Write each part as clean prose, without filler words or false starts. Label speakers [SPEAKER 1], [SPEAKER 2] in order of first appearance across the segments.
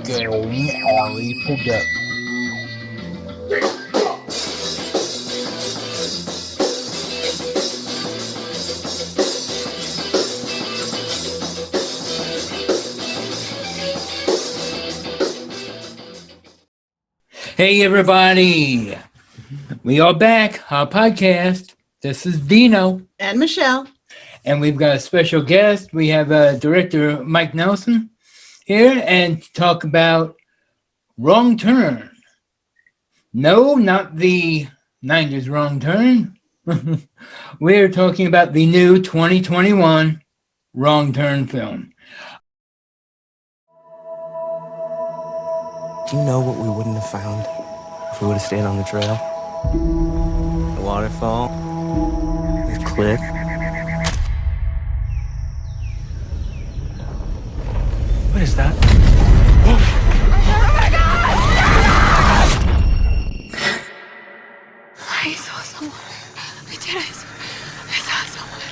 [SPEAKER 1] Scaling Ari Production. Hey everybody, we are back, our podcast. This is Dino.
[SPEAKER 2] And Michelle.
[SPEAKER 1] And we've got a special guest. We have director Mike Nelson here and to talk about Wrong Turn. No, not the 90s Wrong Turn. We're talking about the new 2021 Wrong Turn film.
[SPEAKER 3] Do you know what we wouldn't have found if we would have stayed on the trail? The waterfall, the cliff. What is that?
[SPEAKER 4] I saw someone. I did. I saw someone.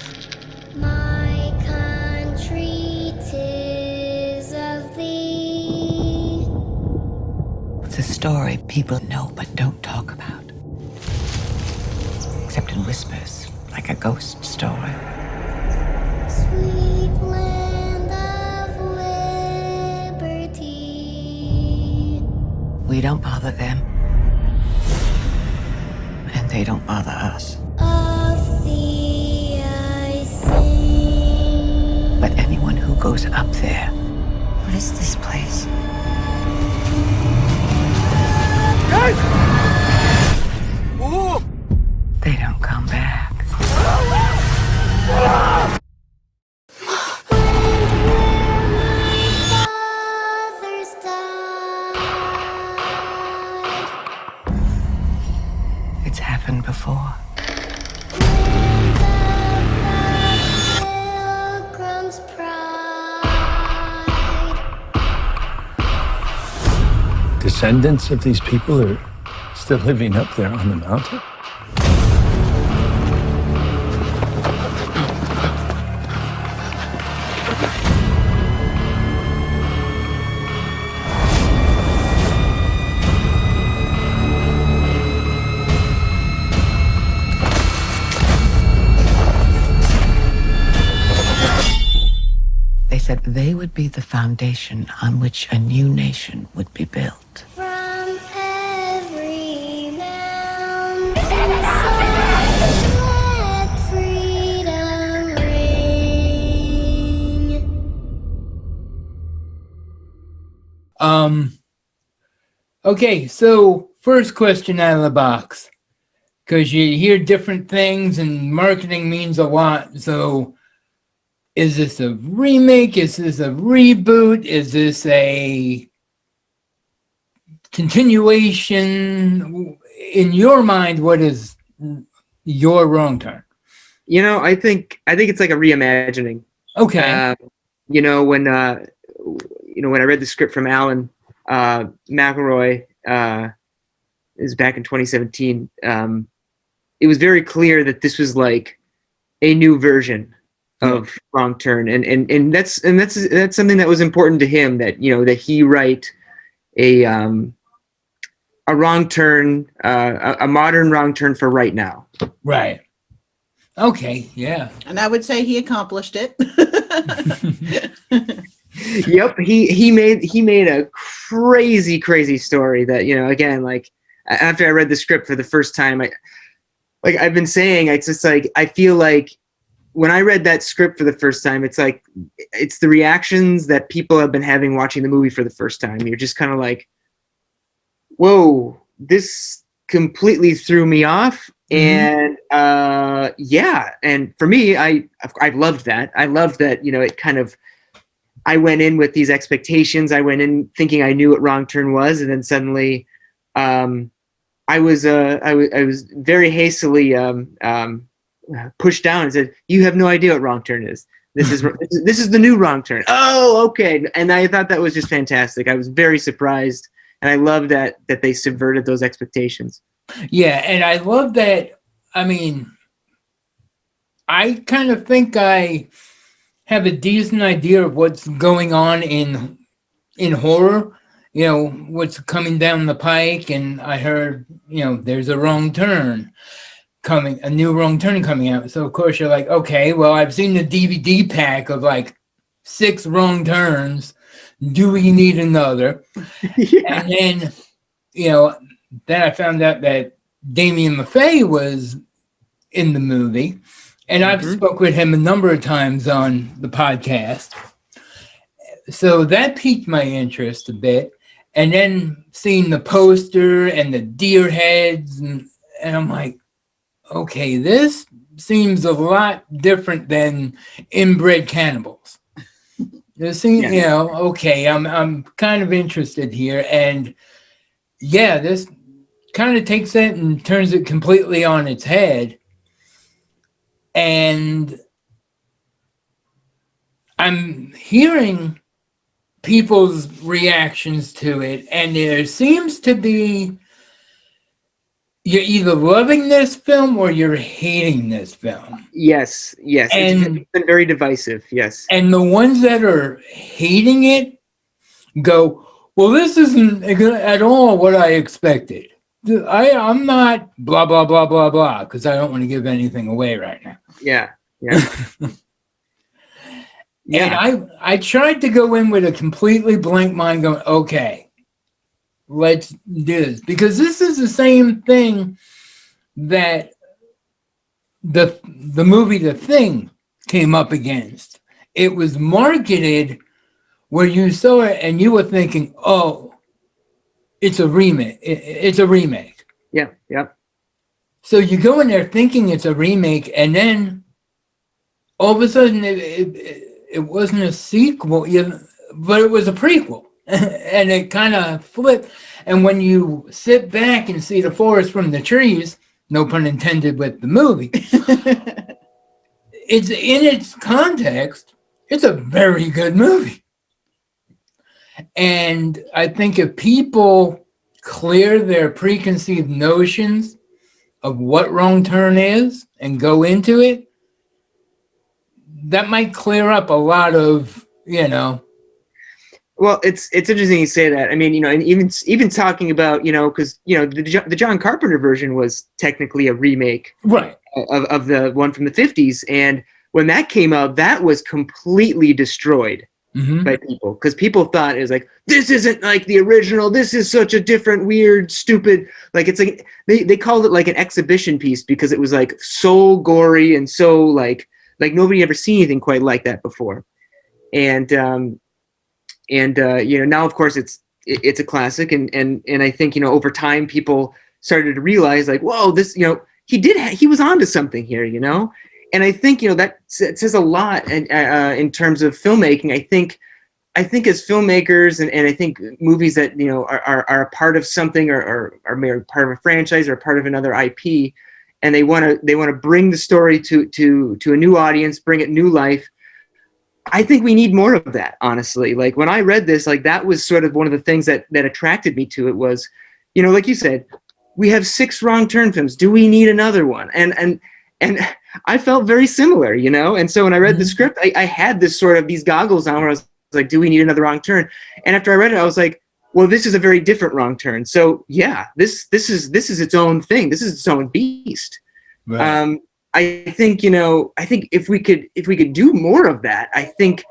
[SPEAKER 5] My country 'tis of thee.
[SPEAKER 6] It's a story people know but don't talk about. Except in whispers, like a ghost story.
[SPEAKER 5] Sweet land of liberty.
[SPEAKER 6] We don't bother them. And they don't bother us.
[SPEAKER 5] Of thee I sing.
[SPEAKER 6] But anyone who goes up there, what is this place? They don't come back.
[SPEAKER 5] Fathers died.
[SPEAKER 6] It's happened before.
[SPEAKER 5] Pilgrim's pride.
[SPEAKER 7] Descendants of these people are still living up there on the mountain?
[SPEAKER 6] They said they would be the foundation on which a new nation would be built.
[SPEAKER 5] From every mountain let freedom ring.
[SPEAKER 1] Okay, so first question out of the box, because you hear different things and marketing means a lot. So is this a remake? Is this a reboot? Is this a continuation? In your mind, what is your Wrong Turn?
[SPEAKER 8] You know, I think it's like a reimagining.
[SPEAKER 1] Okay.
[SPEAKER 8] When I read the script from Alan McElroy, is back in 2017. It was very clear that this was like a new version of Wrong Turn, and that's something that was important to him, that that he write a wrong turn, a modern wrong turn for right now.
[SPEAKER 1] Right. Okay. Yeah.
[SPEAKER 2] And I would say he accomplished it.
[SPEAKER 8] Yep. He made a crazy story that, again, like after I read the script for the first time, I've been saying, it's just like, I feel like when I read that script for the first time, it's like, it's the reactions that people have been having watching the movie for the first time. You're just kind of like, whoa, this completely threw me off. And yeah. And for me, I loved that. I loved that, it kind of, I went in with these expectations. I went in thinking I knew what Wrong Turn was. And then suddenly I was very hastily pushed down and said, "You have no idea what Wrong Turn is. This is the new Wrong Turn." Oh, okay. And I thought that was just fantastic. I was very surprised, and I love that they subverted those expectations.
[SPEAKER 1] Yeah, and I love that. I mean, I kind of think I have a decent idea of what's going on in horror, what's coming down the pike, and I heard, there's a wrong turn coming, a new wrong turn coming out. So of course you're like, okay, well, I've seen the DVD pack of like 6 wrong turns. Do we need another?
[SPEAKER 8] Yeah.
[SPEAKER 1] And then, then I found out that Damien Maffei was in the movie, and I've spoke with him a number of times on the podcast. So that piqued my interest a bit. And then seeing the poster and the deer heads, and I'm like, okay, this seems a lot different than Inbred Cannibals. This seems, okay, I'm kind of interested here. And yeah, this kind of takes it and turns it completely on its head. And I'm hearing people's reactions to it, and there seems to be, you're either loving this film or you're hating this film.
[SPEAKER 8] Yes.
[SPEAKER 1] And
[SPEAKER 8] it's been very divisive. Yes.
[SPEAKER 1] And the ones that are hating it go, well, this isn't at all what I expected. I'm not blah, blah, blah, blah, blah, because I don't want to give anything away right now.
[SPEAKER 8] Yeah.
[SPEAKER 1] And I tried to go in with a completely blank mind going, okay, let's do this. Because this is the same thing that the movie The Thing came up against. It was marketed where you saw it and you were thinking, oh, it's a remake. It's a remake.
[SPEAKER 8] Yeah.
[SPEAKER 1] So you go in there thinking it's a remake, and then all of a sudden it wasn't a sequel, but it was a prequel. And it kind of flipped. And when you sit back and see the forest from the trees, no pun intended with the movie, it's in its context, it's a very good movie. And I think if people clear their preconceived notions of what Wrong Turn is and go into it, that might clear up a lot of,
[SPEAKER 8] Well, it's interesting you say that. I mean, and even talking about, because the John Carpenter version was technically a remake,
[SPEAKER 1] right,
[SPEAKER 8] of the one from the 50s, and when that came out, that was completely destroyed by people, because people thought it was like, this isn't like the original. This is such a different, weird, stupid. Like, it's like they called it like an exhibition piece because it was like so gory and so like nobody ever seen anything quite like that before, and now of course it's a classic, and I think over time people started to realize like, whoa, this he was onto something here, and I think that says a lot in terms of filmmaking. I think as filmmakers, and I think movies that are a part of something, or are part of a franchise or part of another IP, and they want to bring the story to a new audience, bring it new life. I think we need more of that, honestly. Like, when I read this, like, that was sort of one of the things that attracted me to it was, like you said, we have 6 Wrong Turn films. Do we need another one? And I felt very similar, And so when I read the script, I had this sort of these goggles on where I was like, do we need another Wrong Turn? And after I read it, I was like, well, this is a very different Wrong Turn. So yeah, this is its own thing. This is its own beast. Right. I think if we could do more of that, I think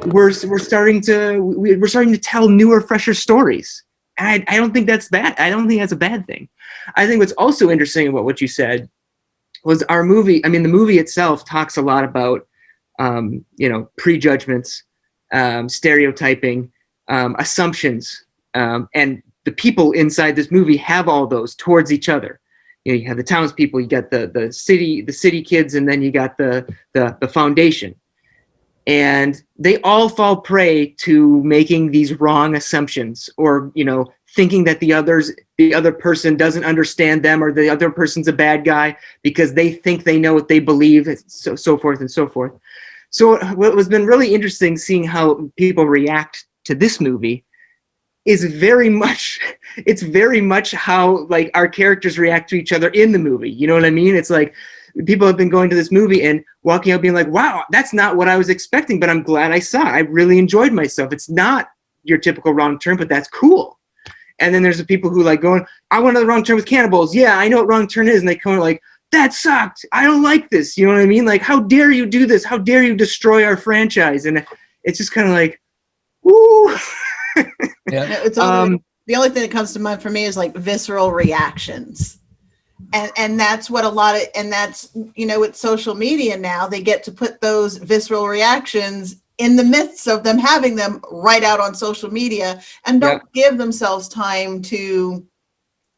[SPEAKER 8] we're starting to tell newer, fresher stories. And I don't think that's bad. I don't think that's a bad thing. I think what's also interesting about what you said was our movie. I mean, the movie itself talks a lot about prejudgments, stereotyping, assumptions, and the people inside this movie have all those towards each other. You have the townspeople, you got the city kids, and then you got the foundation, and they all fall prey to making these wrong assumptions, or thinking that the other person doesn't understand them, or the other person's a bad guy because they think they know what they believe, so forth and so forth. So what has been really interesting seeing how people react to this movie is very much how like our characters react to each other in the movie. You know what I mean? It's like people have been going to this movie and walking out being like, wow, that's not what I was expecting, but I'm glad I saw it. I really enjoyed myself. It's not your typical wrong turn, but that's cool. And then there's the people who like going, I went on the wrong turn with cannibals. Yeah, I know what wrong turn is. And they come like, that sucked. I don't like this. You know what I mean? Like, how dare you do this? How dare you destroy our franchise? And it's just kind of like, woo.
[SPEAKER 1] Yeah.
[SPEAKER 2] It's the only thing that comes to mind for me is like visceral reactions. And that's what a lot of, and that's, you know, with social media now, they get to put those visceral reactions in the midst of them having them right out on social media and don't give themselves time to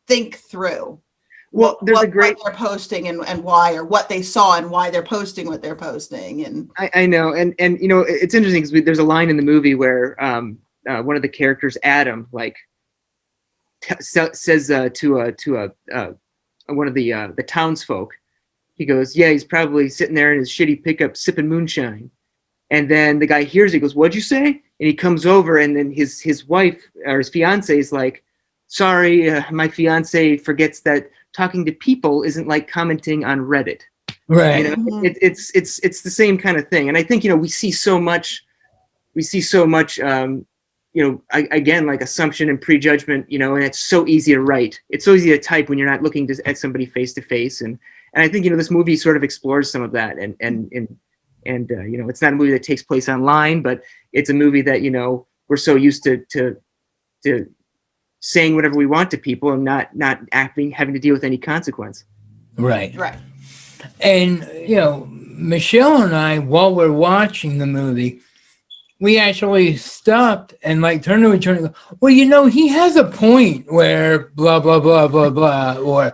[SPEAKER 2] think through
[SPEAKER 8] what
[SPEAKER 2] they're posting and why, or what they saw and why they're posting what they're posting. And
[SPEAKER 8] I know. And, you know, it's interesting because there's a line in the movie where one of the characters, Adam, like says to one of the townsfolk, he goes, yeah, he's probably sitting there in his shitty pickup sipping moonshine. And then the guy hears it, he goes, what'd you say? And he comes over, and then his wife or his fiance is like, sorry, my fiance forgets that talking to people isn't like commenting on Reddit.
[SPEAKER 1] Right.
[SPEAKER 8] You know, it's the same kind of thing. And I think, you know, we see so much, you know, again, like assumption and prejudgment, you know, and it's so easy to write. It's so easy to type when you're not looking at somebody face to face. And I think, you know, this movie sort of explores some of that. And you know, it's not a movie that takes place online, but it's a movie that, you know, we're so used to saying whatever we want to people and not having to deal with any consequence.
[SPEAKER 1] Right.
[SPEAKER 2] right.
[SPEAKER 1] And, you know, Michelle and I, while we're watching the movie, we actually stopped and like turned to each other and go, well, you know, he has a point where blah, blah, blah, blah, blah. Or,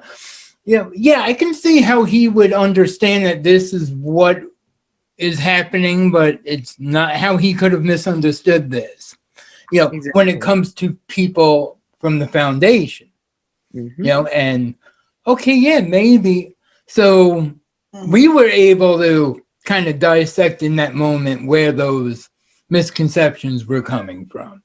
[SPEAKER 1] you know, yeah, I can see how he would understand that this is what is happening, but it's not how he could have misunderstood this. You know,
[SPEAKER 8] Exactly.
[SPEAKER 1] when it comes to people from the foundation, you know, and okay, yeah, maybe. So we were able to kind of dissect in that moment where those misconceptions were coming from.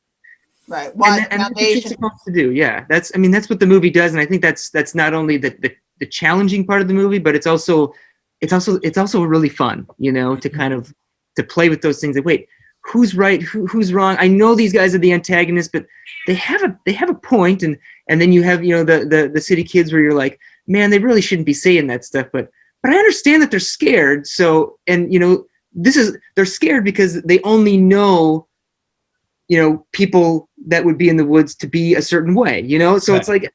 [SPEAKER 2] Right. Why
[SPEAKER 8] and that's what it's supposed to do. Yeah, that's what the movie does, and I think that's not only the challenging part of the movie, but it's also really fun, you know, to kind of to play with those things. Like, wait, who's right? Who's wrong? I know these guys are the antagonists, but they have a point, and then you have, you know, the city kids where you're like, man, they really shouldn't be saying that stuff, but I understand that they're scared. So, and you know, they're scared because they only know, you know, people that would be in the woods to be a certain way, you know? So It's like,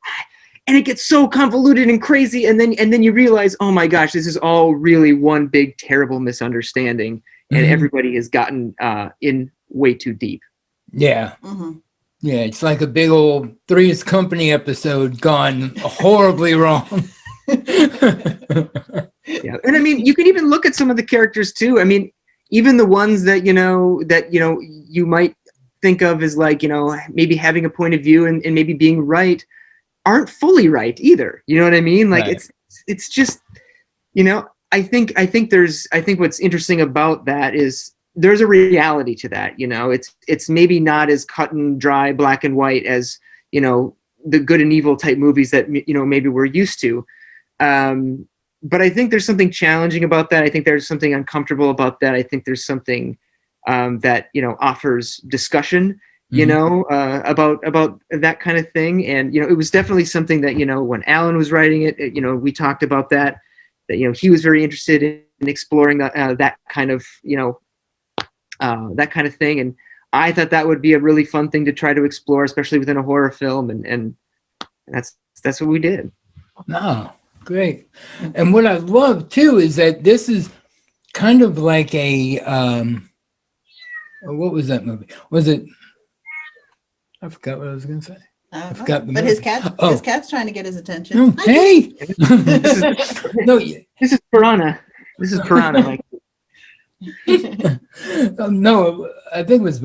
[SPEAKER 8] and it gets so convoluted and crazy. And then you realize, oh my gosh, this is all really one big, terrible misunderstanding. And everybody has gotten in way too deep.
[SPEAKER 1] Yeah. Yeah. It's like a big old Three's Company episode gone horribly wrong.
[SPEAKER 8] Yeah. And I mean, you can even look at some of the characters too. I mean, even the ones that you you might think of as like, you know, maybe having a point of view and maybe being right aren't fully right either. You know what I mean? Like it's just, you know, I think what's interesting about that is there's a reality to that. You know, it's maybe not as cut and dry, black and white as, you know, the good and evil type movies that, you know, maybe we're used to. But I think there's something challenging about that. I think there's something uncomfortable about that. I think there's something that, you know, offers discussion, you know, about that kind of thing. And, you know, it was definitely something that, you know, when Alan was writing it, you know, we talked about that, you know, he was very interested in exploring that kind of, you know, that kind of thing. And I thought that would be a really fun thing to try to explore, especially within a horror film. And that's what we did.
[SPEAKER 1] No. Great. And what I love too is that this is kind of like a what was that movie? Was it? I forgot what I was going to say. I forgot the movie.
[SPEAKER 2] His cat's trying to get his attention.
[SPEAKER 1] Oh, hey!
[SPEAKER 8] This is Piranha. This is Piranha, Mike.
[SPEAKER 1] No, I think it was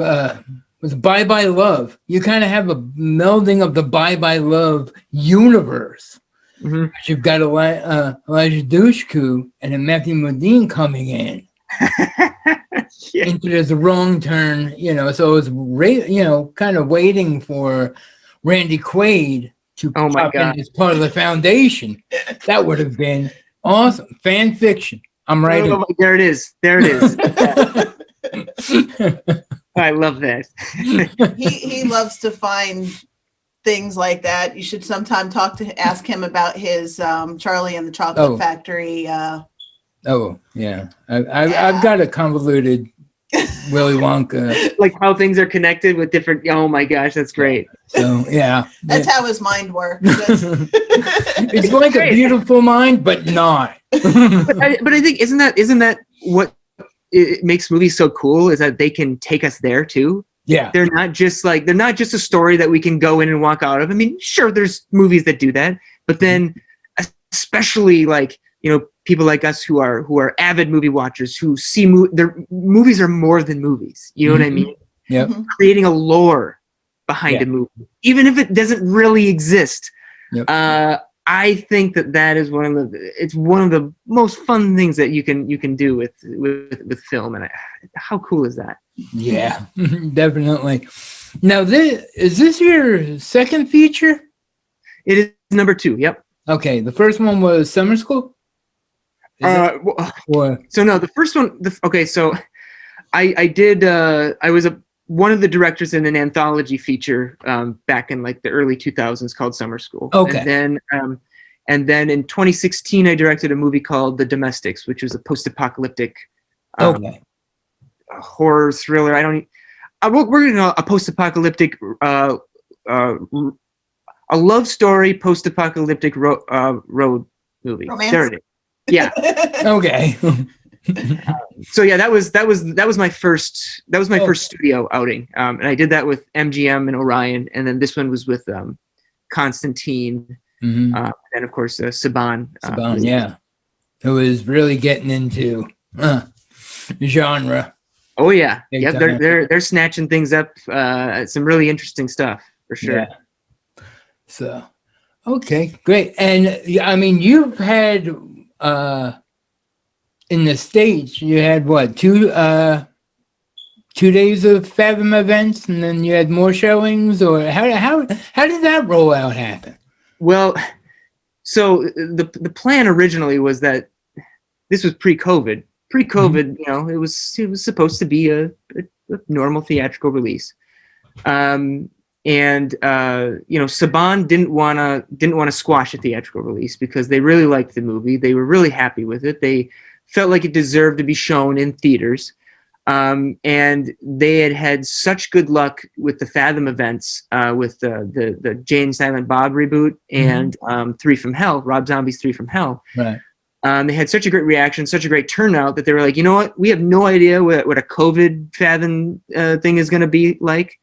[SPEAKER 1] Bye Bye Love. You kind of have a melding of the Bye Bye Love universe. You've got Elijah Dushku and then Matthew Modine coming in into this wrong turn, you know. So it was, you know, kind of waiting for Randy Quaid to pop in as part of the foundation. That would have been awesome. Fanfiction. I'm right.
[SPEAKER 8] There it is. There it is. I love that.
[SPEAKER 2] He loves to find things like that. You should sometime ask him about his Charlie and the Chocolate
[SPEAKER 1] Oh.
[SPEAKER 2] Factory.
[SPEAKER 1] Oh, yeah. I've got a convoluted Willy Wonka.
[SPEAKER 8] Like how things are connected with different. Oh my gosh, that's great.
[SPEAKER 1] So, yeah.
[SPEAKER 2] That's how his mind works.
[SPEAKER 1] It's like a beautiful mind, but not.
[SPEAKER 8] But I think isn't that what it makes movies so cool is that they can take us there too.
[SPEAKER 1] Yeah.
[SPEAKER 8] They're not just a story that we can go in and walk out of. I mean, sure, there's movies that do that, but then especially people like us who are avid movie watchers who see their movies are more than movies. You know what I mean?
[SPEAKER 1] Yeah.
[SPEAKER 8] Creating a lore behind a movie, even if it doesn't really exist.
[SPEAKER 1] Yep.
[SPEAKER 8] I think that is one of the most fun things that you can do with film. And how cool is that?
[SPEAKER 1] Yeah, definitely. Now, is this your second feature?
[SPEAKER 8] It is number 2. Yep.
[SPEAKER 1] Okay, the first one was Summer School.
[SPEAKER 8] So no, the first one. So I did. I was one of the directors in an anthology feature back in like the early 2000s called Summer School.
[SPEAKER 1] Okay.
[SPEAKER 8] And then in 2016, I directed a movie called The Domestics, which was a post-apocalyptic horror thriller. We're gonna a post-apocalyptic a love story post-apocalyptic road movie.
[SPEAKER 2] Romance?
[SPEAKER 8] There it is. Yeah.
[SPEAKER 1] Okay.
[SPEAKER 8] So yeah, that was my first first studio outing, and I did that with MGM and Orion, and then this one was with Constantine, and of course Saban.
[SPEAKER 1] Saban, yeah, who is really getting into genre.
[SPEAKER 8] Oh yeah,
[SPEAKER 1] Big
[SPEAKER 8] yeah,
[SPEAKER 1] time.
[SPEAKER 8] they're snatching things up. Some really interesting stuff for sure.
[SPEAKER 1] Yeah. So, okay, great, and I mean, you've had in the States, you had what 2 days of Fathom Events, and then you had more showings, or how did that rollout happen?
[SPEAKER 8] Well, so the plan originally was that this was pre-COVID. Pre-COVID, it was supposed to be a normal theatrical release, and Saban didn't want to squash a theatrical release because they really liked the movie. They were really happy with it. They felt like it deserved to be shown in theaters. And they had such good luck with the Fathom Events, with the Jay and Silent Bob reboot and 3 from Hell, Rob Zombie's 3 from Hell.
[SPEAKER 1] Right.
[SPEAKER 8] They had such a great reaction, such a great turnout that they were like, you know what? We have no idea what a COVID Fathom thing is going to be like,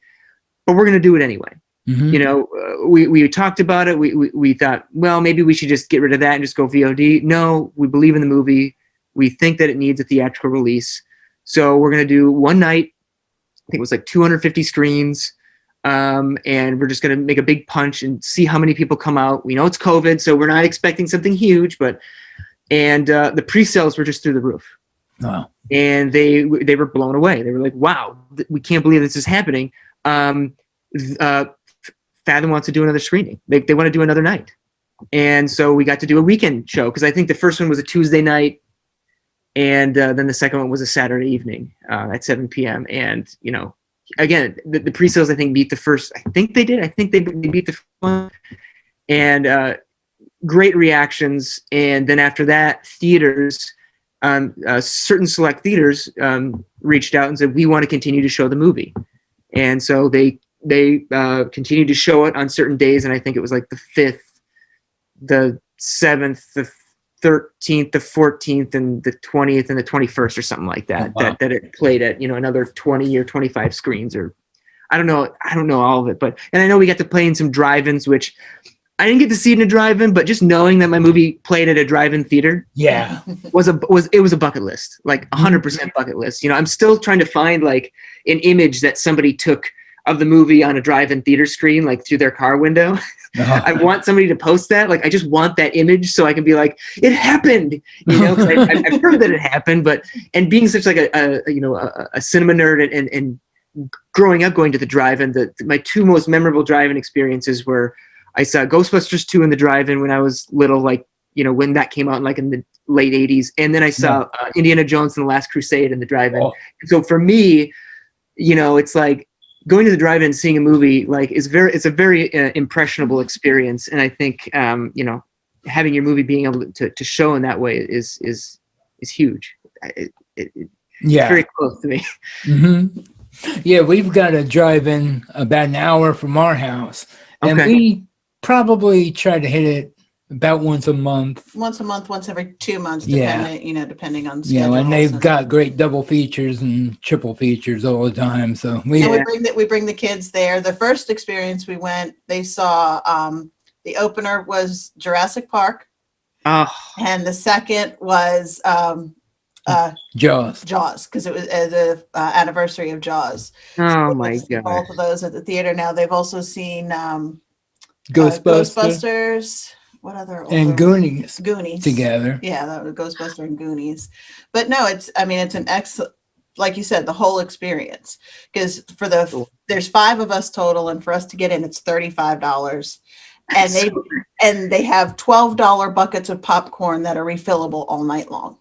[SPEAKER 8] but we're going to do it anyway. We talked about it. We thought, well, maybe we should just get rid of that and just go VOD. No, we believe in the movie. We think that it needs a theatrical release. So we're going to do one night. I think it was like 250 screens. And we're just going to make a big punch and see how many people come out. We know it's COVID, so we're not expecting something huge, and the pre-sales were just through the roof.
[SPEAKER 1] Wow.
[SPEAKER 8] And they were blown away. They were like, wow, we can't believe this is happening. Fathom wants to do another screening. They want to do another night. And so we got to do a weekend show because I think the first one was a Tuesday night. And then the second one was a Saturday evening at 7 p.m. And, again, the pre-sales, I think, beat the first. I think they did. I think they beat the first one. And great reactions. And then after that, theaters, certain select theaters reached out and said, we want to continue to show the movie. And so they continued to show it on certain days. And I think it was like the 5th, the 7th, the 13th, the 14th, and the 20th, and the 21st, or something like that.
[SPEAKER 1] Oh, wow.
[SPEAKER 8] That it played at another 20 or 25 screens, or I don't know all of it, and I know we got to play in some drive-ins, which I didn't get to see in a drive-in, but just knowing that my movie played at a drive-in theater,
[SPEAKER 1] Yeah.
[SPEAKER 8] was a bucket list, like 100% bucket list. I'm still trying to find like an image that somebody took of the movie on a drive-in theater screen, like through their car window. I want somebody to post that. Like, I just want that image so I can be like, it happened, because I've heard that it happened, and being such like a cinema nerd and growing up going to the drive-in, my 2 most memorable drive-in experiences were I saw Ghostbusters 2 in the drive-in when I was little, like, when that came out in the late 80s. And then I saw Indiana Jones and the Last Crusade in the drive-in. Oh. So for me, you know, it's like going to the drive-in and seeing a movie like it's a very impressionable experience, and I think you know, having your movie being able to show in that way is huge. It's very close to me.
[SPEAKER 1] Mm-hmm. Yeah, we've got a drive-in about an hour from our house, and we probably try to hit it about once a month.
[SPEAKER 2] Once a month, once every 2 months, depending, you know, depending on
[SPEAKER 1] You know,
[SPEAKER 2] schedules.
[SPEAKER 1] and they've got great double features and triple features all the time. So we
[SPEAKER 2] bring the kids there. The first experience we went, they saw the opener was Jurassic Park, and the second was
[SPEAKER 1] Jaws,
[SPEAKER 2] because it was the anniversary of Jaws.
[SPEAKER 8] Oh
[SPEAKER 2] so
[SPEAKER 8] my god!
[SPEAKER 2] Both of those at the theater now. They've also seen
[SPEAKER 1] Ghostbusters.
[SPEAKER 2] What other
[SPEAKER 1] and Goonies together.
[SPEAKER 2] Yeah, that was Ghostbuster and Goonies. But no, it's an excellent, like you said, the whole experience. Because there's 5 of us total, and for us to get in, it's $35. And they have $12 buckets of popcorn that are refillable all night long.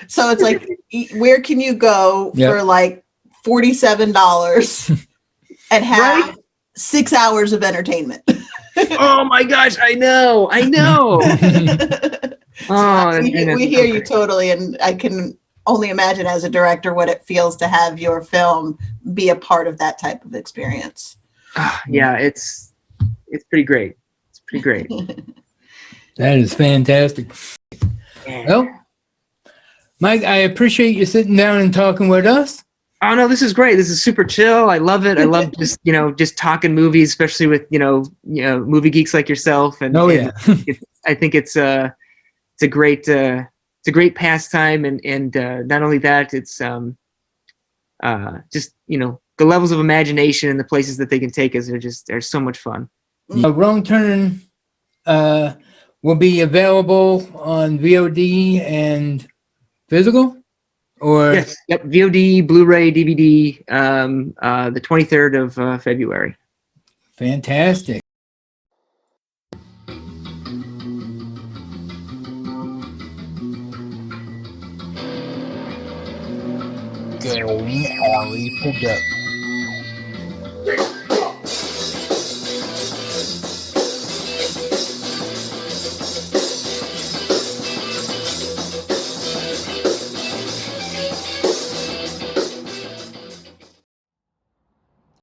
[SPEAKER 2] So it's like, where can you go for like $47 and have 6 hours of entertainment?
[SPEAKER 8] Oh my gosh, I know.
[SPEAKER 2] We hear you totally, and I can only imagine as a director what it feels to have your film be a part of that type of experience.
[SPEAKER 8] Yeah, it's pretty great. It's pretty great.
[SPEAKER 1] That is fantastic. Well, Mike, I appreciate you sitting down and talking with us.
[SPEAKER 8] Oh no, this is great. This is super chill. I love it. I love just, you know, just talking movies, especially with, you know, movie geeks like yourself. And I think it's a great pastime, and not only that, it's just, you know, the levels of imagination and the places that they can take us are so much fun.
[SPEAKER 1] Wrong Turn will be available on VOD and physical. Or
[SPEAKER 8] yes, yep, VOD, Blu-ray, DVD, the 23rd of February.
[SPEAKER 1] Fantastic. Going Alley Production.